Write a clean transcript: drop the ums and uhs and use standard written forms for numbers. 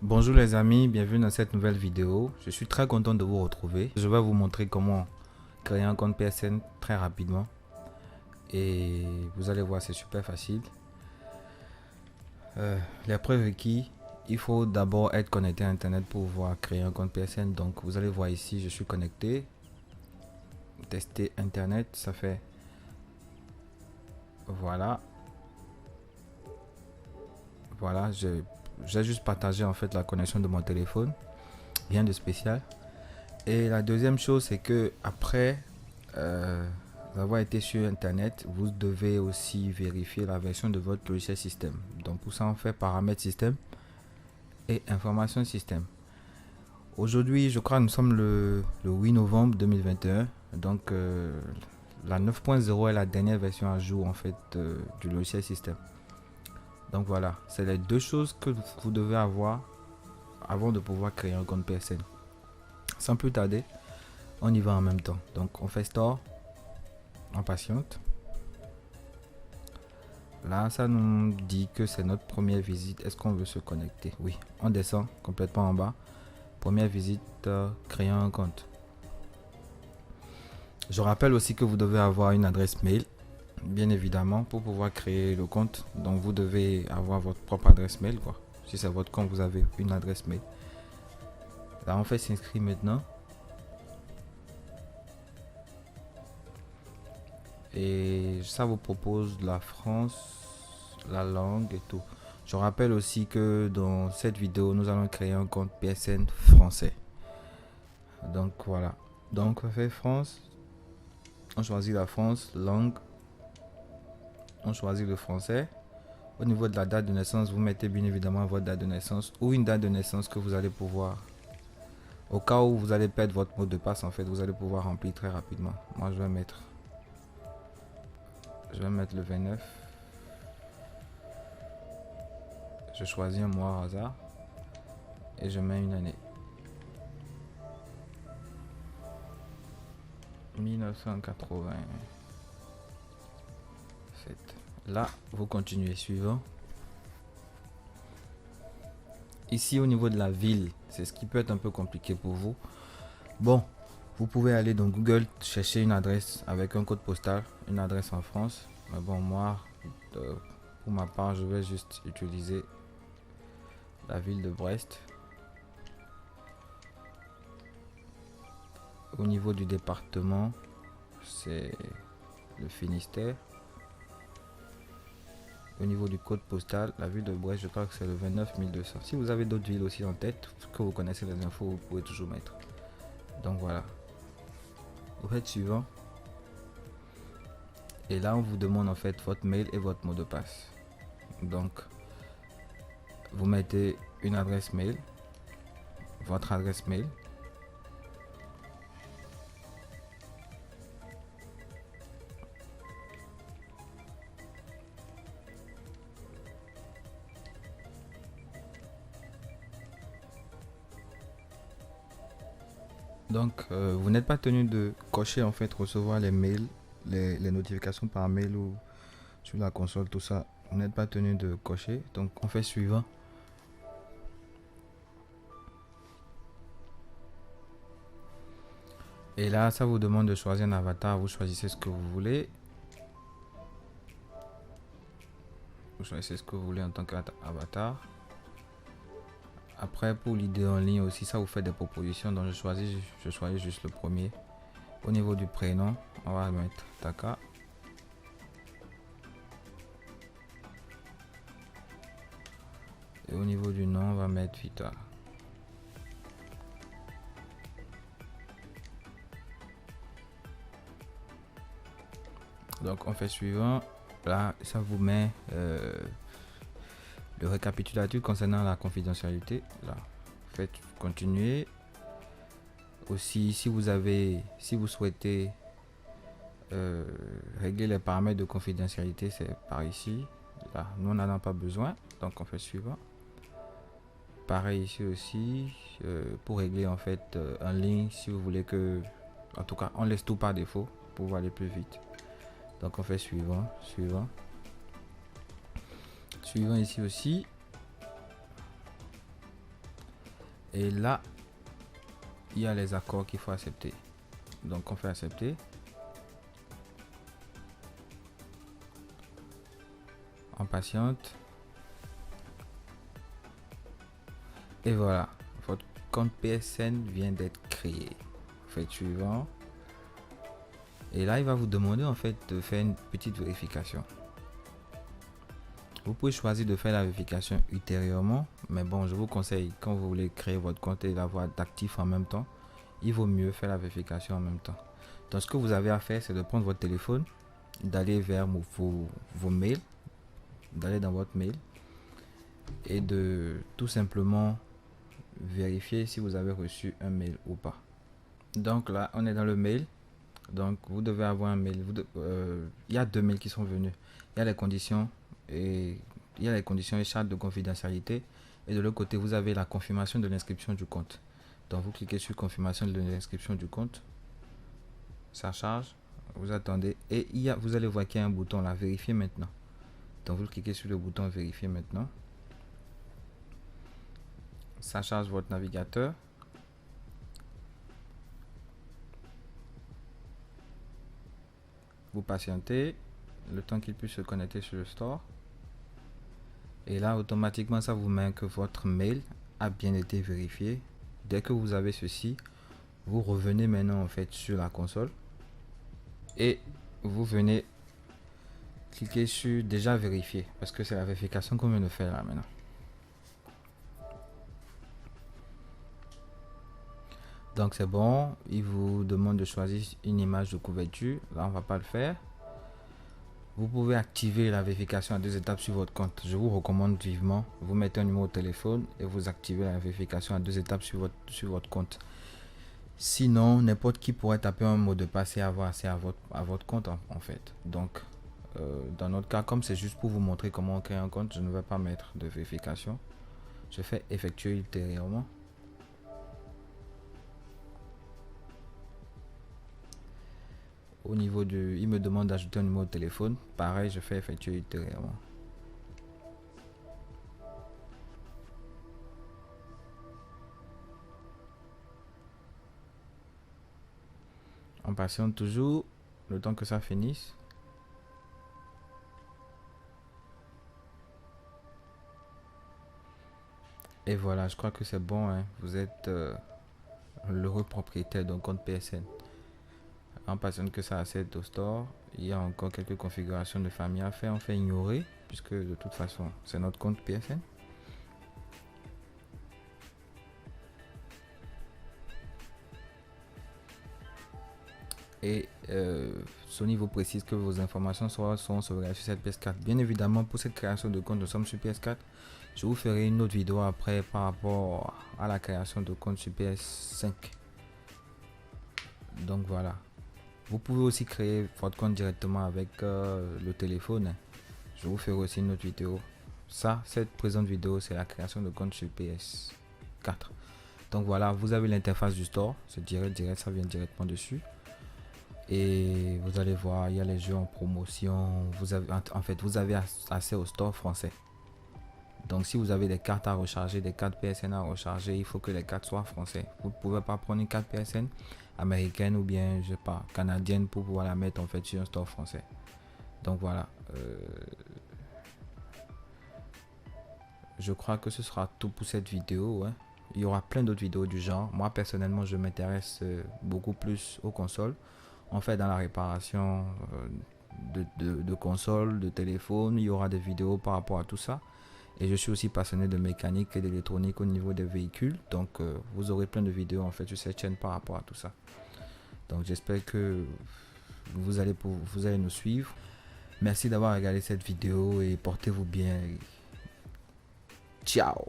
Bonjour les amis, bienvenue dans cette nouvelle vidéo. Je suis très content de vous retrouver. Je vais vous montrer comment créer un compte PSN très rapidement. Et vous allez voir, c'est super facile. Les prérequis, il faut d'abord être connecté à Internet pour pouvoir créer un compte PSN. Donc vous allez voir ici, je suis connecté. Tester Internet, ça fait... Voilà. Voilà, j'ai juste partagé en fait la connexion de mon téléphone. Rien de spécial. Et la deuxième chose, c'est que après avoir été sur internet, vous devez aussi vérifier la version de votre logiciel système. Donc pour ça, on fait paramètres système et information système. Aujourd'hui, je crois que nous sommes le 8 novembre 2021. Donc la 9.0 est la dernière version à jour en fait du logiciel système. Donc voilà, c'est les deux choses que vous devez avoir avant de pouvoir créer un compte PSN. Sans plus tarder, on y va en même temps. Donc on fait store, on patiente. Là, ça nous dit que c'est notre première visite. Est-ce qu'on veut se connecter? Oui, on descend complètement en bas. Première visite, créer un compte. Je rappelle aussi que vous devez avoir une adresse mail, bien évidemment, pour pouvoir créer le compte. Donc vous devez avoir votre propre adresse mail, quoi. Si c'est votre compte, vous avez une adresse mail. Là, on fait s'inscrire maintenant. Et ça vous propose la France, la langue et tout. Je rappelle aussi que dans cette vidéo, nous allons créer un compte PSN français. Donc voilà. Donc on fait France. On choisit la France, langue. On choisit le français. Au niveau de la date de naissance, vous mettez bien évidemment votre date de naissance ou une date de naissance que vous allez pouvoir. Au cas où vous allez perdre votre mot de passe, en fait, vous allez pouvoir remplir très rapidement. Moi, je vais mettre le 29. Je choisis un mois au hasard et je mets une année. 1987. Là, vous continuez suivant. Ici, au niveau de la ville, c'est ce qui peut être un peu compliqué pour vous. Bon, vous pouvez aller dans Google chercher une adresse avec un code postal, une adresse en France. Mais bon, moi, pour ma part, je vais juste utiliser la ville de Brest. Au niveau du département, c'est le Finistère. Au niveau du code postal, la ville de Brest, je crois que c'est le 29200. Si vous avez d'autres villes aussi en tête, que vous connaissez les infos, vous pouvez toujours mettre. Donc voilà. Vous faites suivant. Et là, on vous demande en fait votre mail et votre mot de passe. Donc, vous mettez une adresse mail, votre adresse mail. Donc, vous n'êtes pas tenu de cocher en fait recevoir les mails, les notifications par mail ou sur la console, tout ça. Vous n'êtes pas tenu de cocher. Donc, on fait suivant. Et là, ça vous demande de choisir un avatar. Vous choisissez ce que vous voulez. Vous choisissez ce que vous voulez en tant qu'avatar. Après, pour l'idée en ligne aussi, ça vous fait des propositions. Donc, je choisis juste le premier. Au niveau du prénom, on va mettre Taka. Et au niveau du nom, on va mettre Vita. Donc, on fait suivant. Là, ça vous met le récapitulatif concernant la confidentialité. Là, faites continuer. Aussi, si vous souhaitez régler les paramètres de confidentialité, c'est par ici. Là, nous on n'en a pas besoin, donc on fait suivant. Pareil ici aussi, pour régler en fait en ligne, si vous voulez que, en tout cas, on laisse tout par défaut pour aller plus vite. Donc on fait suivant, suivant, suivant ici aussi. Et là, il y a les accords qu'il faut accepter. Donc on fait accepter. On patiente. Et voilà, votre compte PSN vient d'être créé. Faites suivant. Et là, il va vous demander en fait de faire une petite vérification. Vous pouvez choisir de faire la vérification ultérieurement, mais bon, je vous conseille, quand vous voulez créer votre compte et l'avoir d'actif en même temps, il vaut mieux faire la vérification en même temps. Donc ce que vous avez à faire, c'est de prendre votre téléphone, d'aller vers vos mails, d'aller dans votre mail et de tout simplement vérifier si vous avez reçu un mail ou pas. Donc là, on est dans le mail. Donc vous devez avoir un mail. Il y a deux mails qui sont venus. Il y a les conditions et chartes de confidentialité. Et de l'autre côté, vous avez la confirmation de l'inscription du compte. Donc vous cliquez sur confirmation de l'inscription du compte. Ça charge. Vous attendez et vous allez voir qu'il y a un bouton là, vérifier maintenant. Donc vous cliquez sur le bouton vérifier maintenant. Ça charge votre navigateur. Vous patientez le temps qu'il puisse se connecter sur le store. Et là, automatiquement, ça vous met que votre mail a bien été vérifié. Dès que vous avez ceci, vous revenez maintenant en fait sur la console et vous venez cliquer sur déjà vérifier parce que c'est la vérification qu'on vient de faire là maintenant. Donc c'est bon, il vous demande de choisir une image de couverture. Là, on va pas le faire. Vous pouvez activer la vérification à 2 étapes sur votre compte. Je vous recommande vivement. Vous mettez un numéro de téléphone et vous activez la vérification à 2 étapes sur votre compte. Sinon, n'importe qui pourrait taper un mot de passe et avoir accès à votre compte en fait. Donc, dans notre cas, comme c'est juste pour vous montrer comment on crée un compte, je ne vais pas mettre de vérification. Je fais effectuer ultérieurement. Au niveau il me demande d'ajouter un numéro de téléphone. Pareil, je fais effectuer ultérieurement. On patiente toujours le temps que ça finisse. Et voilà, je crois que c'est bon. Hein. Vous êtes l'heureux propriétaire d'un compte PSN. En patiente que ça accède au store, il y a encore quelques configurations de famille à faire. On fait ignorer puisque de toute façon c'est notre compte PSN. Et Sony vous précise que vos informations seront sauvegardées sur cette PS4. Bien évidemment, pour cette création de compte, nous sommes sur PS4. Je vous ferai une autre vidéo après par rapport à la création de compte sur PS5. Donc voilà. Vous pouvez aussi créer votre compte directement avec le téléphone. Je vous ferai aussi une autre vidéo. Cette présente vidéo, c'est la création de compte sur PS4. Donc voilà, vous avez l'interface du store. C'est direct, ça vient directement dessus. Et vous allez voir, il y a les jeux en promotion. Vous avez accès au store français. Donc si vous avez des cartes à recharger, des cartes PSN à recharger, il faut que les cartes soient français. Vous ne pouvez pas prendre une carte PSN américaine ou bien je sais pas canadienne pour pouvoir la mettre en fait sur un store français. Donc voilà. Je crois que ce sera tout pour cette vidéo. Hein. Il y aura plein d'autres vidéos du genre. Moi personnellement, je m'intéresse beaucoup plus aux consoles. En fait, dans la réparation de consoles, de téléphones, il y aura des vidéos par rapport à tout ça. Et je suis aussi passionné de mécanique et d'électronique au niveau des véhicules. Donc vous aurez plein de vidéos en fait sur cette chaîne par rapport à tout ça. Donc j'espère que vous allez nous suivre. Merci d'avoir regardé cette vidéo et portez-vous bien. Ciao.